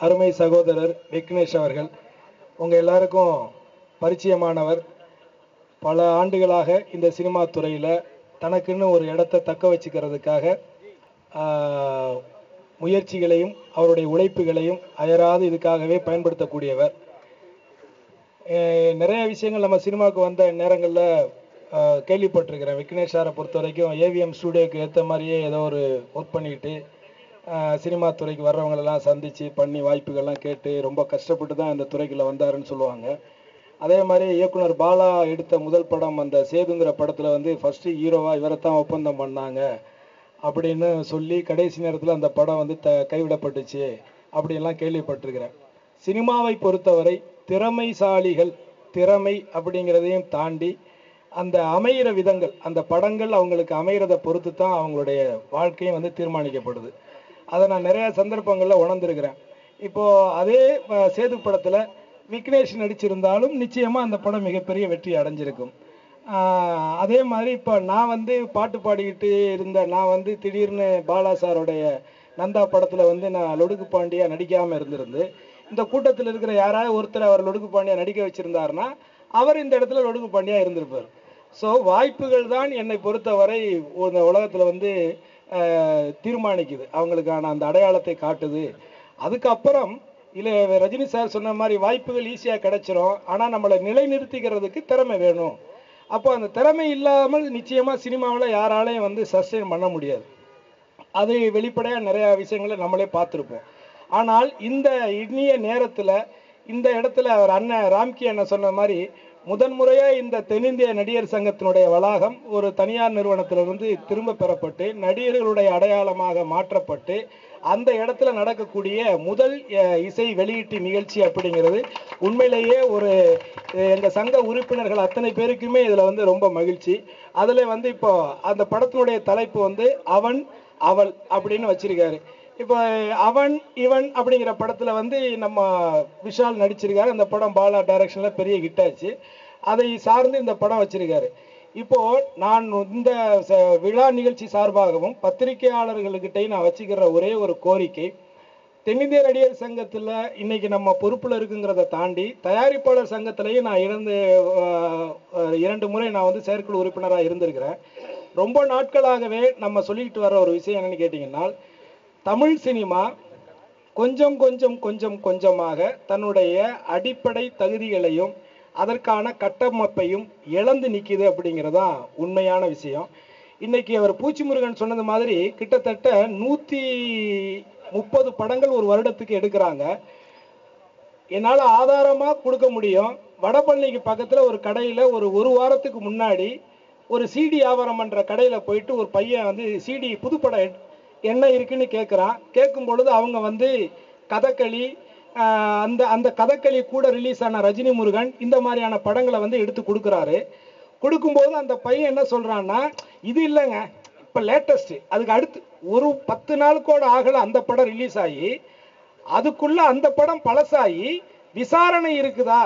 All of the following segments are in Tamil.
அருமை சகோதரர் விக்னேஷ் அவர்கள் உங்கள் எல்லாருக்கும் பரிச்சயமானவர். பல ஆண்டுகளாக இந்த சினிமா துறையில் தனக்குன்னு ஒரு இடத்தை தக்க வச்சுக்கிறதுக்காக முயற்சிகளையும் அவருடைய உழைப்புகளையும் அயராது இதுக்காகவே பயன்படுத்தக்கூடியவர். நிறைய விஷயங்கள் நம்ம சினிமாவுக்கு வந்த நேரங்களில் கேள்விப்பட்டிருக்கிறேன். விக்னேஷ் சாரை பொறுத்த வரைக்கும் ஏவிஎம் ஸ்டூடியோக்கு ஏற்ற மாதிரியே ஏதோ ஒரு ஒர்க் பண்ணிட்டு சினிமா துறைக்கு வர்றவங்களெல்லாம் சந்தித்து பண்ணி வாய்ப்புகள்லாம் கேட்டு ரொம்ப கஷ்டப்பட்டு தான் இந்த துறைக்குள்ளே வந்தாருன்னு சொல்லுவாங்க. அதே மாதிரி இயக்குனர் பாலா எடுத்த முதல் படம் அந்த சேதுங்கிற படத்தில் வந்து ஃபஸ்ட்டு ஹீரோவாக இவரை தான் ஒப்பந்தம் பண்ணாங்க அப்படின்னு சொல்லி கடைசி நேரத்தில் அந்த படம் வந்து கைவிடப்பட்டுச்சு அப்படின்லாம் கேள்விப்பட்டிருக்கிறேன். சினிமாவை பொறுத்தவரை திறமைசாலிகள் திறமை அப்படிங்கிறதையும் தாண்டி அந்த அமைகிற விதங்கள், அந்த படங்கள் அவங்களுக்கு அமைகிறத பொறுத்து தான் அவங்களுடைய வாழ்க்கையும் வந்து தீர்மானிக்கப்படுது. அதை நான் நிறைய சந்தர்ப்பங்களில் உணர்ந்திருக்கிறேன். இப்போது அதே சேது படத்தில் விக்னேஷ் நடிச்சிருந்தாலும் நிச்சயமாக அந்த படம் மிகப்பெரிய வெற்றி அடைஞ்சிருக்கும். அதே மாதிரி இப்போ நான் வந்து பாட்டு பாடிக்கிட்டு நான் வந்து திடீர்னு பாலா சாரோடைய நந்தா படத்தில் வந்து நான் லொடுக்கு பாண்டியா நடிக்காமல் இருந்திருந்து இந்த கூட்டத்தில் இருக்கிற யாராவது ஒருத்தர் அவர் லொடுக்கு பாண்டியா நடிக்க வச்சுருந்தாருன்னா அவர் இந்த இடத்துல லொடுக்கு பாண்டியா இருந்திருப்பார். ஸோ வாய்ப்புகள் தான் என்னை பொறுத்தவரை இந்த உலகத்தில் வந்து தீர்மானிக்குது, அவங்களுக்கான அந்த அடையாளத்தை காட்டுது. அதுக்கப்புறம் இல்லை ரஜினி சார் சொன்ன மாதிரி வாய்ப்புகள் ஈஸியாக கிடைச்சிரும், ஆனால் நம்மளை நிலைநிறுத்திக்கிறதுக்கு திறமை வேணும். அப்போ அந்த திறமை இல்லாமல் நிச்சயமாக சினிமாவில் யாராலையும் வந்து சஸ்டெயின் பண்ண முடியாது. அது வெளிப்படையாக நிறையா விஷயங்களை நம்மளே பார்த்துருப்போம். ஆனால் இந்த இனிய நேரத்தில் இந்த இடத்துல அவர் அண்ணன் ராம்கி அண்ணன் சொன்ன மாதிரி முதன்முறையாக இந்த தென்னிந்திய நடிகர் சங்கத்தினுடைய வளாகம் ஒரு தனியார் நிறுவனத்திலிருந்து திரும்ப பெறப்பட்டு நடிகர்களுடைய அடையாளமாக மாற்றப்பட்டு அந்த இடத்துல நடக்கக்கூடிய முதல் இசை வெளியீட்டு நிகழ்ச்சி அப்படிங்கிறது உண்மையிலேயே ஒரு எங்கள் சங்க உறுப்பினர்கள் அத்தனை பேருக்குமே இதில் வந்து ரொம்ப மகிழ்ச்சி. அதில் வந்து இப்போ அந்த படத்தினுடைய தலைப்பு வந்து அவன் அவள் அப்படின்னு வச்சிருக்காரு. இப்போ அவன் இவன் அப்படிங்கிற படத்தில் வந்து நம்ம விஷால் நடிச்சிருக்காரு. அந்த படம் பாலா டைரக்ஷனில் பெரிய ஹிட் ஆச்சு. அதை சார்ந்து இந்த படம் வச்சிருக்காரு. இப்போது நான் இந்த விழா நிகழ்ச்சி சார்பாகவும் பத்திரிகையாளர்களுக்கிட்டையும் நான் வச்சுக்கிற ஒரே ஒரு கோரிக்கை, தென்னிந்திய நடிகர் சங்கத்தில் இன்றைக்கி நம்ம பொறுப்பில் இருக்குங்கிறத தாண்டி தயாரிப்பாளர் சங்கத்திலையும் நான் 2 முறை நான் வந்து செயற்குழு உறுப்பினராக இருந்திருக்கிறேன். ரொம்ப நாட்களாகவே நம்ம சொல்லிக்கிட்டு வர ஒரு விஷயம் என்னென்னு கேட்டிங்கன்னா, தமிழ் சினிமா கொஞ்சமாக தன்னுடைய அடிப்படை தகுதிகளையும் அதற்கான கட்டமைப்பையும் இழந்து நிற்கிது அப்படிங்கிறதான் உண்மையான விஷயம். இன்றைக்கி அவர் பூச்சி முருகன் சொன்னது மாதிரி கிட்டத்தட்ட 130 படங்கள் ஒரு வருடத்துக்கு எடுக்கிறாங்க. என்னால் ஆதாரமாக கொடுக்க முடியும். வடபழனிக்கு பக்கத்தில் ஒரு கடையில் ஒரு வாரத்துக்கு முன்னாடி ஒரு சிடி வியாபாரம் பண்ணுற கடையில் போயிட்டு ஒரு பையன் வந்து சிடி புதுப்படம் என்ன இருக்குன்னு கேட்குறான். கேட்கும் பொழுது அவங்க வந்து கதகளி அந்த கதகளி கூட ரிலீஸ் ஆன ரஜினி முருகன் இந்த மாதிரியான படங்களை வந்து எடுத்து கொடுக்குறாரு. கொடுக்கும்போது அந்த பையன் என்ன சொல்கிறான்னா, இது இல்லைங்க இப்போ லேட்டஸ்ட்டு, அதுக்கு அடுத்து ஒரு 10 நாளுக்கோடு ஆகலை அந்த படம் ரிலீஸ் ஆகி அதுக்குள்ளே அந்த படம் பழசாகி விசாரணை இருக்குதா,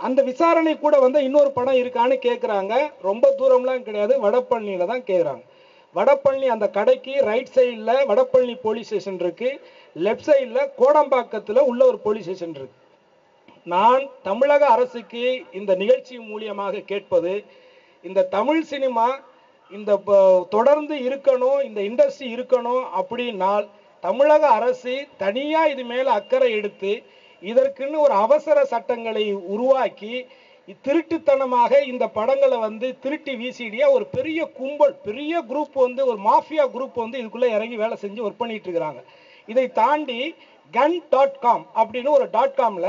அந்த விசாரணை கூட வந்து இன்னொரு படம் இருக்கான்னு கேட்குறாங்க. ரொம்ப தூரம்லாம் கிடையாது, வடபழனியில் தான் கேட்குறாங்க. வடபழனி அந்த கடைக்கு ரைட் சைடில் வடபழனி போலீஸ் ஸ்டேஷன் இருக்குது, லெஃப்ட் சைடில் கோடம்பாக்கத்தில் உள்ள ஒரு போலீஸ் ஸ்டேஷன் இருக்குது. நான் தமிழக அரசுக்கு இந்த நிகழ்ச்சி மூலியமாக கேட்பது, இந்த தமிழ் சினிமா இந்த தொடர்ந்து இருக்கணும், இந்த இண்டஸ்ட்ரி இருக்கணும் அப்படின்னால் தமிழக அரசு தனியாக இது மேலே அக்கறை எடுத்து இதற்குன்னு ஒரு அவசர சட்டங்களை உருவாக்கி திருட்டுத்தனமாக இந்த படங்களை வந்து திருட்டி விசிடியா ஒரு பெரிய கும்பல், பெரிய குரூப் வந்து ஒரு மாஃபியா குரூப் வந்து இதுக்குள்ளே இறங்கி வேலை செஞ்சு ஒர்க் பண்ணிட்டு இருக்கிறாங்க. இதை தாண்டி gun.com அப்படின்னு ஒரு .comல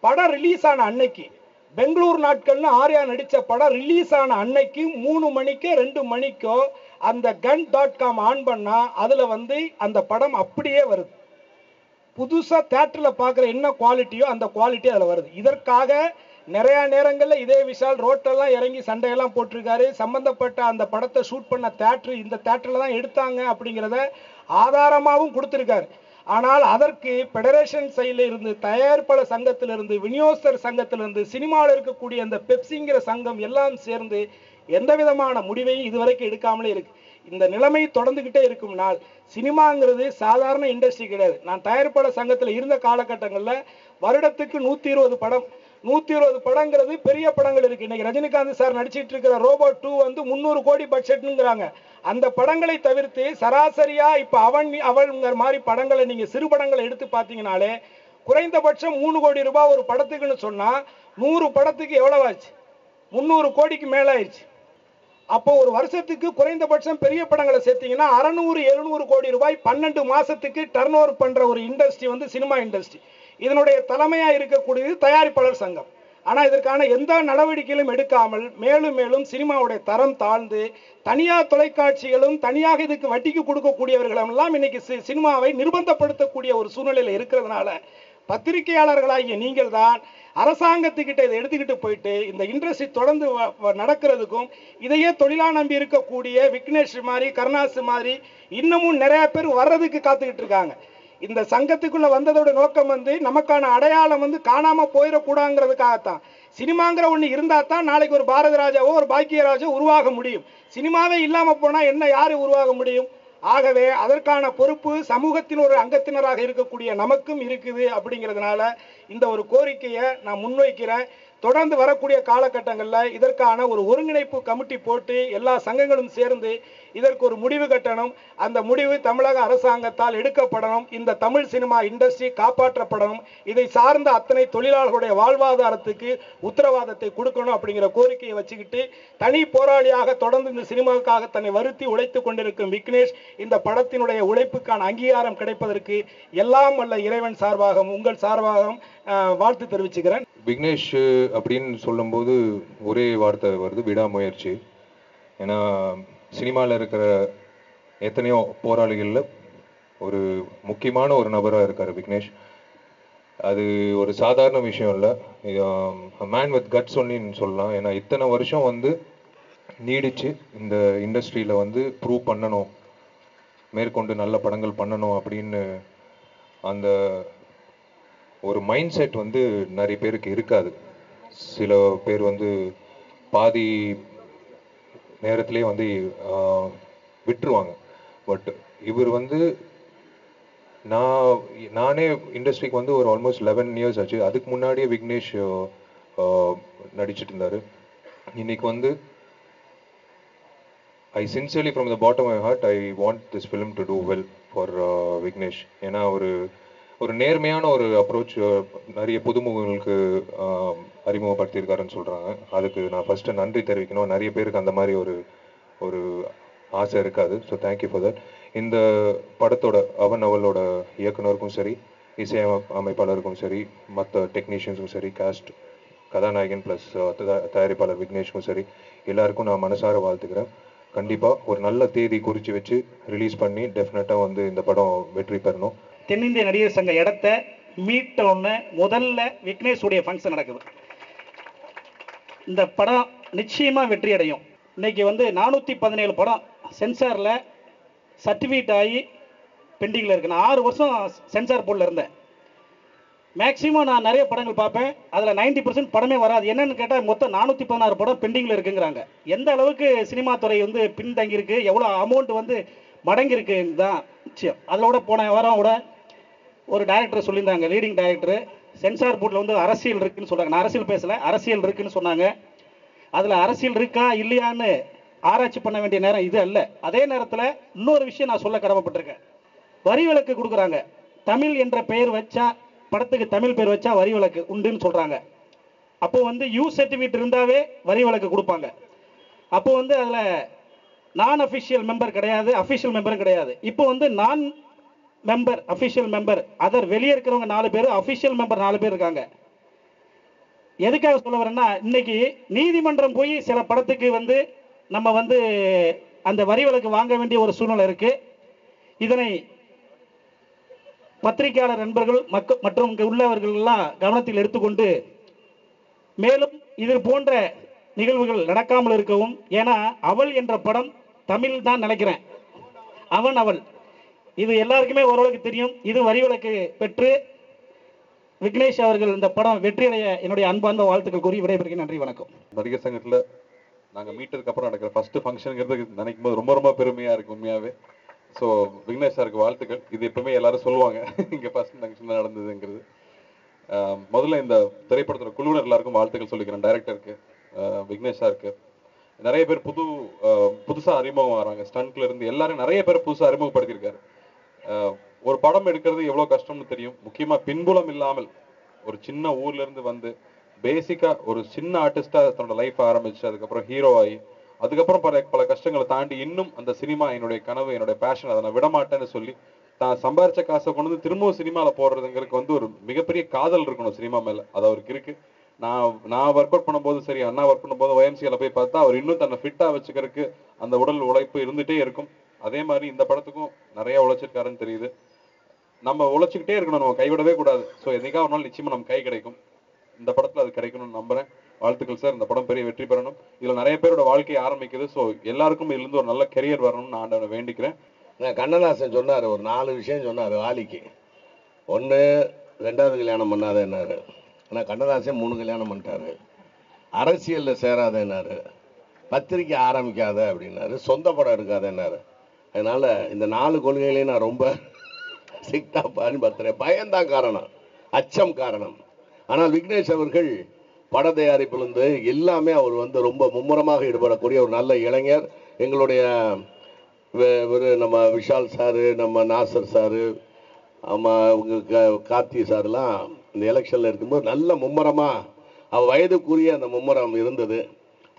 படம் ரிலீஸ் ஆன அன்னைக்கு, பெங்களூர் நாட்கள்னு ஆர்யா நடித்த படம் ரிலீஸ் ஆன அன்னைக்கு 3 மணிக்கோ 2 மணிக்கோ அந்த gun.com ஆன் பண்ணால் அதில் வந்து அந்த படம் அப்படியே வருது. புதுசாக தேட்டரில் பார்க்குற என்ன குவாலிட்டியோ அந்த குவாலிட்டி அதில் வருது. இதற்காக நிறையா நேரங்களில் இதே விஷால் ரோட்டெல்லாம் இறங்கி சண்டையெல்லாம் போட்டிருக்காரு. சம்மந்தப்பட்ட அந்த படத்தை ஷூட் பண்ண தேட்டரு இந்த தேட்டரில் தான் எடுத்தாங்க அப்படிங்கிறத ஆதாரமாகவும் கொடுத்துருக்காரு. ஆனால் அதற்கு ஃபெடரேஷன் சைடில் இருந்து, தயாரிப்பாளர் சங்கத்திலிருந்து, விநியோகஸ்தர் சங்கத்திலிருந்து, சினிமாவில் இருக்கக்கூடிய அந்த பெப்சிங்கிற சங்கம் எல்லாம் சேர்ந்து எந்த விதமான முடிவையும் இதுவரைக்கும் எடுக்காமலே இருக்கு. இந்த நிலைமை தொடர்ந்துகிட்டே இருக்கும் நாள் சினிமாங்கிறது சாதாரண இண்டஸ்ட்ரி கிடையாது. நான் தயாரிப்பாளர் சங்கத்தில் இருந்த காலகட்டங்களில் வருடத்துக்கு 120 படம், 120 படங்கிறது பெரிய படங்கள் இருக்கு. இன்னைக்கு ரஜினிகாந்த் சார் நடிச்சிட்டு இருக்கிற ரோபோ 2 வந்து 300 கோடி பட்ஜெட்ங்கிறாங்க. அந்த படங்களை தவிர்த்து சராசரியா இப்ப அவன்ங்கிற மாதிரி படங்களை நீங்க சிறு படங்களை எடுத்து பார்த்தீங்கனாலே குறைந்தபட்சம் 3 கோடி ரூபாய் ஒரு படத்துக்குன்னு சொன்னா 100 படத்துக்கு எவ்வளவு ஆச்சு? 300 கோடிக்கு மேல ஆயிடுச்சு. அப்போ ஒரு வருஷத்துக்கு குறைந்தபட்சம் பெரிய படங்களை சேர்த்தீங்கன்னா 600-700 கோடி ரூபாய் 12 மாசத்துக்கு டர்ன் ஓவர் பண்ற ஒரு இண்டஸ்ட்ரி வந்து சினிமா இண்டஸ்ட்ரி. இதனுடைய தலைமையா இருக்கக்கூடியது தயாரிப்பாளர் சங்கம். ஆனா இதற்கான எந்த நடவடிக்கைகளும் எடுக்காமல் மேலும் மேலும் சினிமாவுடைய தரம் தாழ்ந்து தனியார் தொலைக்காட்சிகளும் தனியாக இதுக்கு வட்டிக்கு கொடுக்கக்கூடியவர்களும் எல்லாம் இன்னைக்கு சினிமாவை நிர்பந்தப்படுத்தக்கூடிய ஒரு சூழ்நிலையில் இருக்கிறதுனால பத்திரிகையாளர்களாகிய நீங்கள் தான் அரசாங்கத்துக்கிட்ட இதை எடுத்துக்கிட்டு போயிட்டு இந்த இண்டஸ்ட்ரி தொடர்ந்து நடக்கிறதுக்கும் இதையே தொழிலா நம்பி இருக்கக்கூடிய விக்னேஷ் மாதிரி கருணாசு மாதிரி இன்னமும் நிறைய பேர் வர்றதுக்கு காத்துக்கிட்டு இருக்காங்க. இந்த சங்கத்துக்குள்ள வந்ததோட நோக்கம் வந்து நமக்கான அடையாளம் வந்து காணாம போயிடக்கூடாதுங்கிறதுக்காகத்தான். சினிமாங்கிற ஒண்ணு இருந்தா தான் நாளைக்கு ஒரு பாரத ராஜாவோ ஒரு பாக்கியராஜோ உருவாக முடியும். சினிமாவே இல்லாம போனா என்ன யாரு உருவாக முடியும்? ஆகவே அதற்கான பொறுப்பு சமூகத்தின் ஒரு அங்கத்தினராக இருக்கக்கூடிய நமக்கும் இருக்குது. அப்படிங்கிறதுனால இந்த ஒரு கோரிக்கையை நான் முன்வைக்கிறேன். தொடர்ந்து வரக்கூடிய காலகட்டங்களில் இதற்கான ஒரு ஒருங்கிணைப்பு கமிட்டி போட்டு எல்லா சங்கங்களும் சேர்ந்து இதற்கு ஒரு முடிவு கட்டணும். அந்த முடிவு தமிழக அரசாங்கத்தால் எடுக்கப்படணும். இந்த தமிழ் சினிமா இண்டஸ்ட்ரி காப்பாற்றப்படணும். இதை சார்ந்த அத்தனை தொழிலாளர்களுடைய வாழ்வாதாரத்துக்கு உத்தரவாதத்தை கொடுக்கணும் அப்படிங்கிற கோரிக்கையை வச்சுக்கிட்டு தனி போராளியாக தொடர்ந்து இந்த சினிமாவுக்காக தன்னை வருத்தி உழைத்துக் கொண்டிருக்கும் விக்னேஷ் இந்த படத்தினுடைய உழைப்புக்கான அங்கீகாரம் கிடைப்பதற்கு எல்லாம் வல்ல இறைவன் சார்பாகவும் உங்கள் சார்பாகவும் வாழ்த்து தெரிவிச்சுக்கிறேன். விக்னேஷ் அப்படின்னு சொல்லும்போது ஒரே வார்த்தை வருது, விடாமுயற்சி. ஏன்னா சினிமாவில் இருக்கிற எத்தனையோ போராளிகளில் ஒரு முக்கியமான ஒரு நபராக இருக்கார் விக்னேஷ். அது ஒரு சாதாரண விஷயம் இல்லை, மேன் வித் கட்ஸ் ஒன்னின்னு சொல்லலாம். ஏன்னா இத்தனை வருஷம் வந்து நீடிச்சு இந்த இண்டஸ்ட்ரியில் வந்து ப்ரூவ் பண்ணணும், மேற்கொண்டு நல்ல படங்கள் பண்ணணும் அப்படின்னு அந்த ஒரு மைண்ட் செட் வந்து நிறைய பேருக்கு இருக்காது. சில பேர் வந்து பாதி நேரத்திலே வந்து விட்டுருவாங்க. பட் இவர் வந்து நானே இண்டஸ்ட்ரிக்கு வந்து ஒரு ஆல்மோஸ்ட் 11 இயர்ஸ் ஆச்சு. அதுக்கு முன்னாடியே விக்னேஷ் நடிச்சிட்டு இருந்தார். இன்னைக்கு வந்து I sincerely from the bottom of my heart I want this film to do well for Vignesh. ஏன்னா ஒரு நேர்மையான ஒரு அப்ரோச் நிறைய புதுமுகங்களுக்கு அறிமுகப்படுத்தியிருக்காருன்னு சொல்கிறாங்க. அதுக்கு நான் ஃபஸ்ட்டு நன்றி தெரிவிக்கணும். நிறைய பேருக்கு அந்த மாதிரி ஒரு ஆசை இருக்காது. So thank you for that. இந்த படத்தோட அவளோட இயக்குனருக்கும் சரி, இசை அமைப்பாளருக்கும் சரி, மற்ற டெக்னீஷியன்ஸுக்கும் சரி, காஸ்ட், கதாநாயகன் ப்ளஸ் தயாரிப்பாளர் விக்னேஷ்க்கும் சரி, எல்லாருக்கும் நான் மனசார வாழ்த்துக்கிறேன். கண்டிப்பாக ஒரு நல்ல தேதி குறித்து வச்சு ரிலீஸ் பண்ணி டெஃபினட்டாக வந்து இந்த படம் வெற்றி பெறணும். தென்னிந்திய நடிகர் சங்க இடத்த மீட்டோன்னு முதல்ல விக்னேஷுடைய ஃபங்க்ஷன் நடக்குது. இந்த படம் நிச்சயமாக வெற்றி அடையும். இன்னைக்கு வந்து 417 படம் சென்சாரில் சர்டிஃபிகேட் ஆகி பெண்டிங்கில் இருக்கு. நான் 6 வருஷம் சென்சார் போர்டில் இருந்தேன். மேக்ஸிமம் நான் நிறைய படங்கள் பார்ப்பேன், அதில் 90% படமே வராது. என்னன்னு கேட்டால் மொத்தம் 416 படம் பெண்டிங்கில் இருக்குங்கிறாங்க. எந்த அளவுக்கு சினிமா துறை வந்து பின்தங்கியிருக்கு, எவ்வளோ அமௌண்ட் வந்து மடங்கியிருக்குன்னு தான் நிச்சயம். அதோட போன வாரம் கூட ஒரு டைரக்டர் சொல்லியிருந்தாங்க, லீடிங் டைரக்டர், சென்சார் போர்டில் வந்து அரசியல் இருக்குன்னு சொல்கிறாங்க. நான் அரசியல் பேசலை, அரசியல் இருக்குன்னு சொன்னாங்க. அதில் அரசியல் இருக்கா இல்லையான்னு ஆராய்ச்சி பண்ண வேண்டிய நேரம் இது அல்ல. அதே நேரத்தில் இன்னொரு விஷயம் நான் சொல்ல கடமைப்பட்டிருக்கேன். வரி விலக்கு கொடுக்குறாங்க. தமிழ் என்ற பெயர் வச்சா, படத்துக்கு தமிழ் பேர் வச்சா வரி விலக்கு உண்டுன்னு சொல்கிறாங்க. அப்போ வந்து யூ சர்டிஃபிகேட் இருந்தாவே வரி விலக்கு கொடுப்பாங்க. அப்போ வந்து அதில் நான் அஃபிஷியல் மெம்பர் கிடையாது, அஃபிஷியல் மெம்பரும் கிடையாது. இப்போ வந்து நான் மெம்பர், அஃபிஷியல் மெம்பர், அதர் வெளியே இருக்கிறவங்க 4 பேர், அஃபிஷியல் மெம்பர் 4 பேர் இருக்காங்க. எதுக்காக சொல்ல வரேன்னா, இன்னைக்கு நீதிமன்றம் போய் சில படத்துக்கு வந்து நம்ம வந்து அந்த வரி விலக்கு வாங்க வேண்டிய ஒரு சூழ்நிலை இருக்கு. இதனை பத்திரிகையாளர் நண்பர்கள் மற்றும் இங்கே உள்ளவர்கள் எல்லாம் கவனத்தில் எடுத்துக்கொண்டு மேலும் இது போன்ற நிகழ்வுகள் நடக்காமல் இருக்கவும். ஏன்னா அவள் என்ற படம் தமிழ் தான் நினைக்கிறேன், அவள் இது எல்லாருக்குமே ஓரளவுக்கு தெரியும். இது வரி விலக்கு பெற்று விக்னேஷ் அவர்கள் இந்த படம் வெற்றியடைய என்னுடைய அன்பார்ந்த வாழ்த்துக்கள் கூறி விடைபெறுகிறேன். நன்றி, வணக்கம். நடிகர் சங்கத்தில் நாங்கள் மீட்டதுக்கு அப்புறம் நடக்கிற ஃபர்ஸ்ட் ஃபங்க்ஷனுங்கிறது நினைக்கும் போது ரொம்ப ரொம்ப பெருமையாக இருக்குது உண்மையாகவே. ஸோ விக்னேஷ் சாருக்கு வாழ்த்துக்கள். இது எப்பவுமே எல்லாரும் சொல்லுவாங்க இங்கே ஃபர்ஸ்ட் ஃபங்க்ஷன் நடந்ததுங்கிறது. முதல்ல இந்த திரைப்படத்தோட குழுவினர் எல்லாருக்கும் வாழ்த்துக்கள் சொல்லிக்கிறேன். டைரக்டருக்கு, விக்னேஷ் சாருக்கு. நிறைய பேர் புதுசாக அறிமுகம் வராங்க. ஸ்டண்ட்ல இருந்து எல்லாரும் நிறைய பேர் புதுசாக அறிமுகப்படுத்தியிருக்காரு. ஒரு படம் எடுக்கிறது எவ்வளோ கஷ்டம்னு தெரியும். முக்கியமாக பின்புலம் இல்லாமல் ஒரு சின்ன ஊர்ல இருந்து வந்து பேசிக்கா ஒரு சின்ன ஆர்டிஸ்டா தன்னோட லைஃப் ஆரம்பிச்சு அதுக்கப்புறம் ஹீரோ ஆகி அதுக்கப்புறம் பல கஷ்டங்களை தாண்டி இன்னும் அந்த சினிமா என்னுடைய கனவு, என்னுடைய பேஷன், அதை நான் விடமாட்டேன்னு சொல்லி தான் சம்பாரிச்ச காசை கொண்டு வந்து திரும்பவும் சினிமாவில் போடுறதுங்கிறதுக்கு வந்து ஒரு மிகப்பெரிய காதல் இருக்கணும் சினிமா மேல. அது அவருக்கு இருக்கு. நான் ஒர்க் அவுட் பண்ணும்போது சரி, அண்ணா ஒர்க் பண்ணும்போது OMCல போய் பார்த்தா அவர் இன்னும் தன்னை ஃபிட்டா வச்சுக்கிறதுக்கு அந்த உடல் உழைப்பு இருந்துட்டே இருக்கும். அதே மாதிரி இந்த படத்துக்கும் நிறைய உழைச்சிருக்காருன்னு தெரியுது. நம்ம உழைச்சிக்கிட்டே இருக்கணும், நம்ம கைவிடவே கூடாது. ஸோ என்னைக்கா ஒரு நாள் நிச்சயமா நம்ம கை கிடைக்கும். இந்த படத்துல அது கிடைக்கணும்னு நம்புறேன். வாழ்த்துக்கள் சார். இந்த படம் பெரிய வெற்றி பெறணும். இதுல நிறைய பேரோட வாழ்க்கை ஆரம்பிக்குது. ஸோ எல்லாருக்கும் இதுல இருந்து ஒரு நல்ல கெரியர் வரணும்னு நான் ஆண்டவனை வேண்டிக்கிறேன். கண்ணதாசன் சொன்னார், ஒரு 4 விஷயம் சொன்னார் வாலிக்கு. 1, 2வது கல்யாணம் பண்ணாதேன்னாரு. ஆனால் கண்ணதாசன் 3 கல்யாணம் பண்ணிட்டாரு. அரசியலில் சேராதேன்னாரு, பத்திரிக்கை ஆரம்பிக்காத அப்படின்னாரு, சொந்த படம் எடுக்காதேன்னாரு. அதனால இந்த 4 கொள்கைகளையும் நான் ரொம்ப ஸ்ட்ரிக்டாக பயன்படுத்துகிறேன். பயம்தான் காரணம், அச்சம் காரணம். ஆனால் விக்னேஷ் அவர்கள் பட தயாரிப்பிலிருந்து எல்லாமே அவர் வந்து ரொம்ப மும்முரமாக ஈடுபடக்கூடிய ஒரு நல்ல இளைஞர். எங்களுடைய நம்ம விஷால் சாரு, நம்ம நாசர் சாரு, கார்த்தி சார்லாம் இந்த எலெக்ஷனில் இருக்கும்போது நல்ல மும்முரமாக அவர் வயதுக்குரிய அந்த மும்முரம் இருந்தது.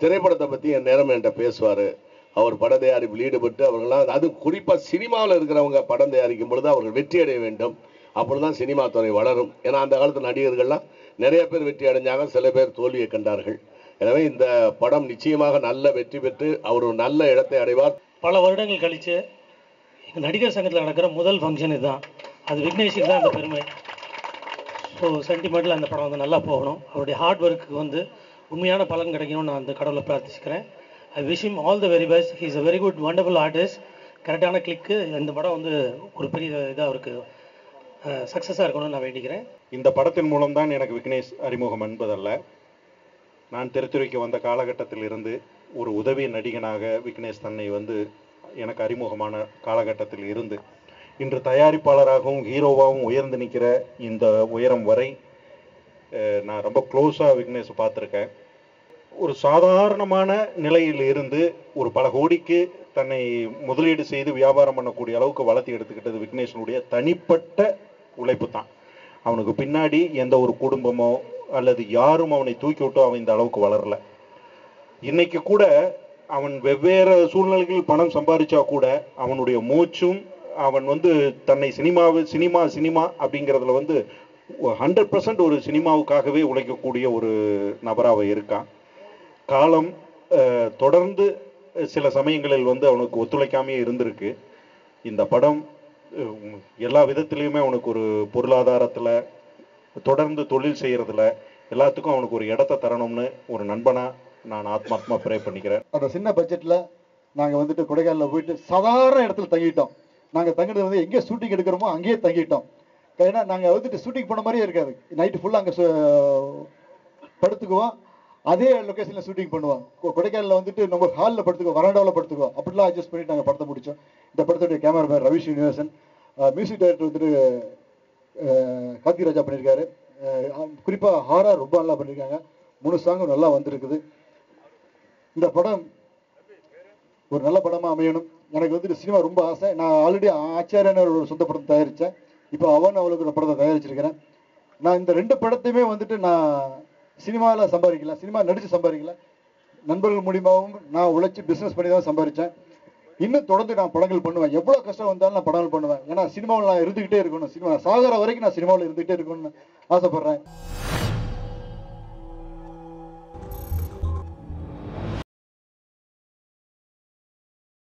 திரைப்படத்தை பற்றி என் நேரம் என்கிட்ட பேசுவார். அவர் பட தயாரிப்பில் ஈடுபட்டு அவர்களாம், அது குறிப்பாக சினிமாவில் இருக்கிறவங்க படம் தயாரிக்கும் பொழுது அவர்கள் வெற்றி அடைய வேண்டும். அப்படி தான் சினிமா துறை வளரும். ஏன்னா அந்த காலத்து நடிகர்கள்லாம் நிறைய பேர் வெற்றி அடைஞ்சாங்க, சில பேர் தோல்வியை கண்டார்கள். எனவே இந்த படம் நிச்சயமாக நல்ல வெற்றி பெற்று அவர் ஒரு நல்ல இடத்தை அடைவார். பல வருடங்கள் கழித்து எங்கள் நடிகர் சங்கத்தில் நடக்கிற முதல் ஃபங்க்ஷன் இதுதான். அது விக்னேஷுக்கு தான் அந்த பெருமை. ஸோ சென்டிமெண்ட்டில் அந்த படம் வந்து நல்லா போகணும். அவருடைய ஹார்ட் ஒர்க்கு வந்து உண்மையான பலன் கிடைக்கணும்னு நான் அந்த கடவுளை பிரார்த்திச்சுக்கிறேன். I wish him all the very best. He is a very good wonderful artist. கரெக்டான கிளிக்கு இந்த படம் வந்து ஒரு பெரிய இதாக அவருக்கு சக்ஸஸாக இருக்கணும்னு நான் வேண்டிக்கிறேன். இந்த படத்தின் மூலம்தான் எனக்கு விக்னேஷ் அறிமுகம் என்பதல்ல. நான் திரைத்துறைக்கு வந்த காலகட்டத்தில் இருந்து ஒரு உதவி நடிகனாக விக்னேஷ் தன்னை வந்து எனக்கு அறிமுகமான காலகட்டத்தில் இருந்து இன்று தயாரிப்பாளராகவும் ஹீரோவாகவும் உயர்ந்து நிற்கிற இந்த உயரம் வரை நான் ரொம்ப க்ளோஸாக விக்னேஷை பார்த்துருக்கேன். ஒரு சாதாரணமான நிலையில் இருந்து ஒரு பல கோடிக்கு தன்னை முதலீடு செய்து வியாபாரம் பண்ணக்கூடிய அளவுக்கு வளர்த்தி எடுத்துக்கிட்டது விக்னேஷனுடைய தனிப்பட்ட உழைப்பு தான். அவனுக்கு பின்னாடி எந்த ஒரு குடும்பமோ அல்லது யாரும் அவனை தூக்கி விட்டோ அவன் இந்த அளவுக்கு வளரல. இன்னைக்கு கூட அவன் வெவ்வேறு சூழ்நிலைகளில் பணம் சம்பாதிச்சா கூட அவனுடைய மூச்சும் அவன் வந்து தன்னை சினிமா அப்படிங்கிறதுல வந்து 100% ஒரு சினிமாவுக்காகவே உழைக்கக்கூடிய ஒரு நபராக இருக்கான். காலம் தொடர்ந்து சில சமயங்களில் வந்து அவனுக்கு ஒத்துழைக்காமே இருந்திருக்கு. இந்த படம் எல்லா விதத்திலையுமே அவனுக்கு ஒரு பொருளாதாரத்தில் தொடர்ந்து தொழில் செய்கிறதுல எல்லாத்துக்கும் அவனுக்கு ஒரு இடத்த தரணும்னு ஒரு நண்பனாக நான் ஆத்மாத்மா ப்ரே பண்ணிக்கிறேன். அந்த சின்ன பட்ஜெட்டில் நாங்கள் வந்துட்டு கொடைக்கானலில் போயிட்டு சாதாரண இடத்துல தங்கிட்டோம். நாங்கள் தங்கினது வந்து எங்கே ஷூட்டிங் எடுக்கிறோமோ அங்கேயே தங்கிட்டோம். ஏன்னா நாங்கள் வந்துட்டு ஷூட்டிங் போன மாதிரியே இருக்காது. நைட்டு ஃபுல்லாக அங்கே படுத்துக்குவோம், அதே லொக்கேஷனில் ஷூட்டிங் பண்ணுவோம். கொடைக்கானலில் வந்துட்டு நம்ம ஹாலில் படுத்துக்குவோம், வராண்டாவில் படுத்துக்குவோம். அப்படிலாம் அட்ஜஸ்ட் பண்ணிட்டு நாங்கள் படத்தை முடித்தோம். இந்த படத்துடைய cameraman Ravi Srinivasan, music director வந்துட்டு கார்த்தி ராஜா பண்ணியிருக்காரு. குறிப்பாக ஹாரர் ரொம்ப நல்லா பண்ணியிருக்காங்க. 3 சாங்கும் நல்லா வந்திருக்குது. இந்த படம் ஒரு நல்ல படமாக அமையணும். எனக்கு வந்துட்டு சினிமா ரொம்ப ஆசை. நான் ஆல்ரெடி ஆச்சாரியான ஒரு சொந்த படத்தை தயாரித்தேன். இப்போ அவளுக்கு ஒரு படத்தை தயாரிச்சிருக்கிறேன். நான் இந்த 2 படத்தையுமே வந்துட்டு நான் சினிமாவில் சம்பாதிக்கல, சினிமா நடித்து சம்பாதிக்கல, நண்பர்கள் மூலியமாகவும் நான் உழைச்சி பிஸ்னஸ் பண்ணி தான் சம்பாதிச்சேன். இன்னும் தொடர்ந்து நான் படங்கள் பண்ணுவேன். எவ்வளோ கஷ்டம் வந்தாலும் நான் படங்கள் பண்ணுவேன். ஏன்னா சினிமாவில் நான் இருந்துக்கிட்டே இருக்கணும். சினிமா சாகர வரைக்கும் நான் சினிமாவில் இருந்துகிட்டே இருக்கணும்னு ஆசைப்பட்றேன்.